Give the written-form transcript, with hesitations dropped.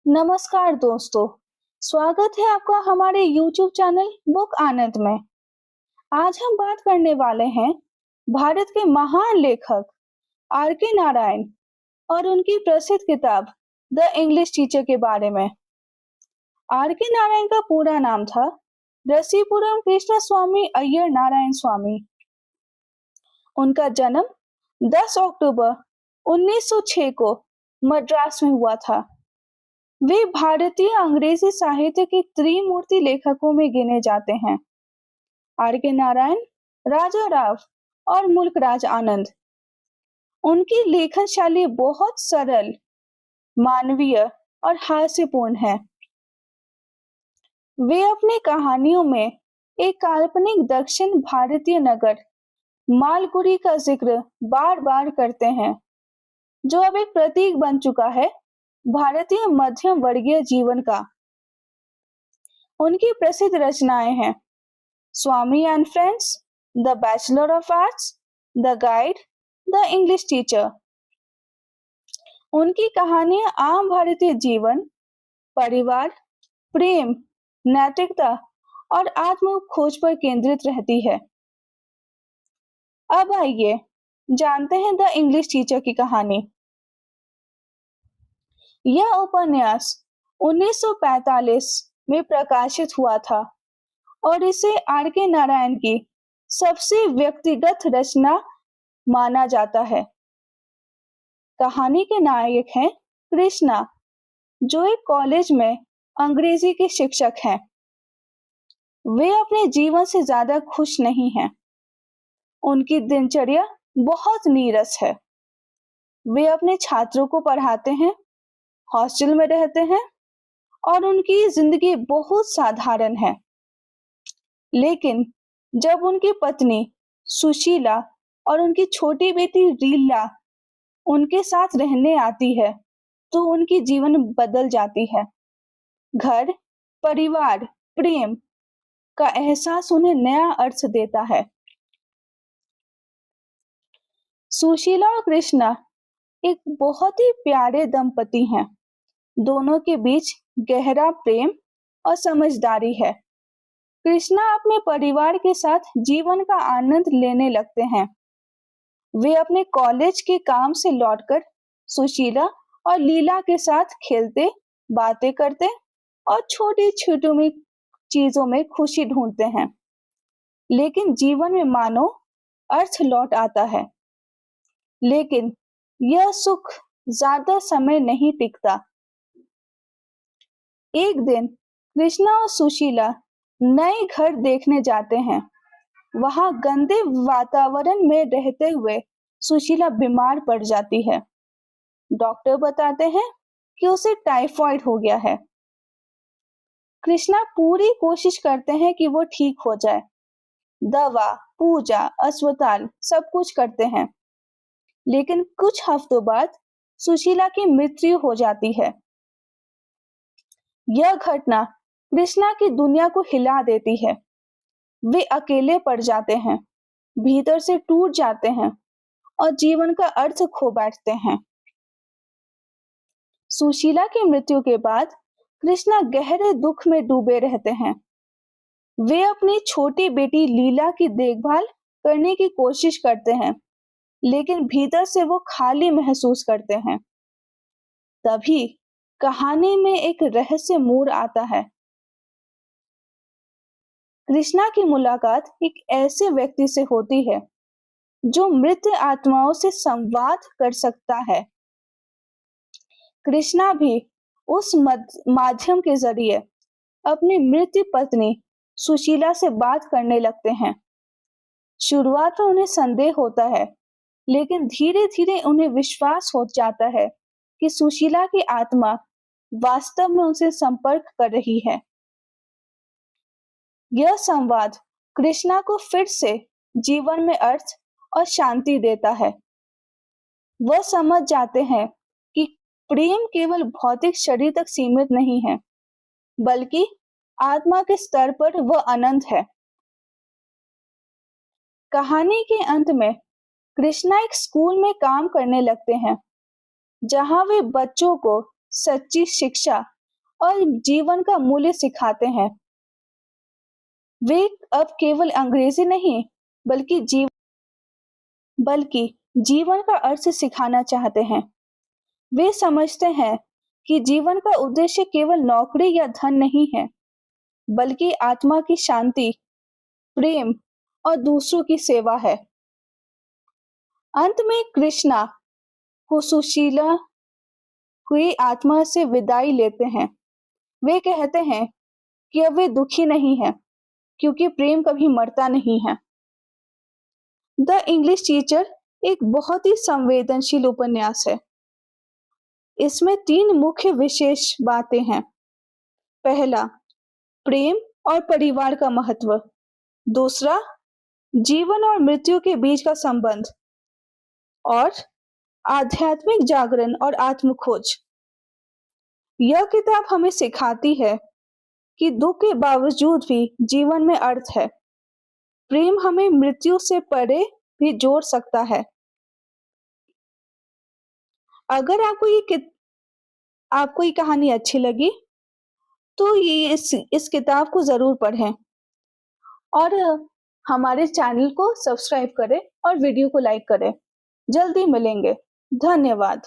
नमस्कार दोस्तों, स्वागत है आपका हमारे YouTube चैनल बुक आनंद में। आज हम बात करने वाले हैं भारत के महान लेखक आर के नारायण और उनकी प्रसिद्ध किताब द इंग्लिश टीचर के बारे में। आर के नारायण का पूरा नाम था रसीपुरम कृष्ण स्वामी अय्यर नारायण स्वामी। उनका जन्म 10 अक्टूबर 1906 को मद्रास में हुआ था। वे भारतीय अंग्रेजी साहित्य के त्रिमूर्ति लेखकों में गिने जाते हैं। आर के नारायण, राजा राव और मुल्कराज आनंद। उनकी लेखन शैली बहुत सरल, मानवीय और हास्यपूर्ण है। वे अपनी कहानियों में एक काल्पनिक दक्षिण भारतीय नगर मालगुडी का जिक्र बार बार करते हैं, जो अब एक प्रतीक बन चुका है भारतीय मध्यम वर्गीय जीवन का। उनकी प्रसिद्ध रचनाएं हैं Swami and friends, the bachelor of arts, the guide, the English teacher. उनकी कहानियां आम भारतीय जीवन, परिवार, प्रेम, नैतिकता और आत्म खोज पर केंद्रित रहती है। अब आइए जानते हैं द इंग्लिश टीचर की कहानी। यह उपन्यास 1945 में प्रकाशित हुआ था और इसे आर के नारायण की सबसे व्यक्तिगत रचना माना जाता है। कहानी के नायक हैं कृष्णा, जो एक कॉलेज में अंग्रेजी के शिक्षक हैं। वे अपने जीवन से ज्यादा खुश नहीं हैं। उनकी दिनचर्या बहुत नीरस है। वे अपने छात्रों को पढ़ाते हैं, हॉस्टल में रहते हैं और उनकी जिंदगी बहुत साधारण है। लेकिन जब उनकी पत्नी सुशीला और उनकी छोटी बेटी रीला उनके साथ रहने आती है, तो उनकी जीवन बदल जाती है। घर, परिवार, प्रेम का एहसास उन्हें नया अर्थ देता है। सुशीला और कृष्णा एक बहुत ही प्यारे दंपति हैं। दोनों के बीच गहरा प्रेम और समझदारी है। कृष्णा अपने परिवार के साथ जीवन का आनंद लेने लगते हैं। वे अपने कॉलेज के काम से लौटकर सुशीला और लीला के साथ खेलते, बातें करते और छोटी छोटी चीजों में खुशी ढूंढते हैं। लेकिन जीवन में मानो अर्थ लौट आता है। लेकिन यह सुख ज्यादा समय नहीं टिकता। एक दिन कृष्णा और सुशीला नए घर देखने जाते हैं। वहां गंदे वातावरण में रहते हुए सुशीला बीमार पड़ जाती है। डॉक्टर बताते हैं कि उसे टाइफाइड हो गया है। कृष्णा पूरी कोशिश करते हैं कि वो ठीक हो जाए। दवा, पूजा, अस्पताल सब कुछ करते हैं। लेकिन कुछ हफ्तों बाद सुशीला की मृत्यु हो जाती है। यह घटना कृष्णा की दुनिया को हिला देती है। वे अकेले पड़ जाते हैं, भीतर से टूट जाते हैं और जीवन का अर्थ खो बैठते हैं। सुशीला की मृत्यु के बाद कृष्णा गहरे दुख में डूबे रहते हैं। वे अपनी छोटी बेटी लीला की देखभाल करने की कोशिश करते हैं, लेकिन भीतर से वो खाली महसूस करते हैं। तभी कहानी में एक रहस्य मोड़ आता है। कृष्णा की मुलाकात एक ऐसे व्यक्ति से होती है जो मृत आत्माओं से संवाद कर सकता है। कृष्णा भी उस माध्यम के जरिए अपनी मृत पत्नी सुशीला से बात करने लगते हैं। शुरुआत में उन्हें संदेह होता है, लेकिन धीरे धीरे उन्हें विश्वास हो जाता है कि सुशीला की आत्मा वास्तव में उनसे संपर्क कर रही है। यह संवाद कृष्णा को फिर से जीवन में अर्थ और शांति देता है। वह समझ जाते हैं कि प्रेम केवल भौतिक शरीर तक सीमित नहीं है, बल्कि आत्मा के स्तर पर वह अनंत है। कहानी के अंत में कृष्णा एक स्कूल में काम करने लगते हैं, जहां वे बच्चों को सच्ची शिक्षा और जीवन का मूल्य सिखाते हैं। वे अब केवल अंग्रेजी नहीं बल्कि जीवन का अर्थ सिखाना चाहते हैं। वे समझते हैं कि जीवन का उद्देश्य केवल नौकरी या धन नहीं है, बल्कि आत्मा की शांति, प्रेम और दूसरों की सेवा है। अंत में कृष्णा को सुशीला हुई आत्मा से विदाई लेते हैं। वे कहते हैं कि अब वे दुखी नहीं हैं, क्योंकि प्रेम कभी मरता नहीं है। द इंग्लिश टीचर एक बहुत ही संवेदनशील उपन्यास है। इसमें 3 मुख्य विशेष बातें हैं। पहला, प्रेम और परिवार का महत्व। दूसरा, जीवन और मृत्यु के बीच का संबंध। और आध्यात्मिक जागरण और आत्मखोज। यह किताब हमें सिखाती है कि दुख के बावजूद भी जीवन में अर्थ है। प्रेम हमें मृत्यु से परे भी जोड़ सकता है। अगर आपको ये कहानी अच्छी लगी तो ये इस किताब को जरूर पढ़ें और हमारे चैनल को सब्सक्राइब करें और वीडियो को लाइक करें। जल्दी मिलेंगे। धन्यवाद।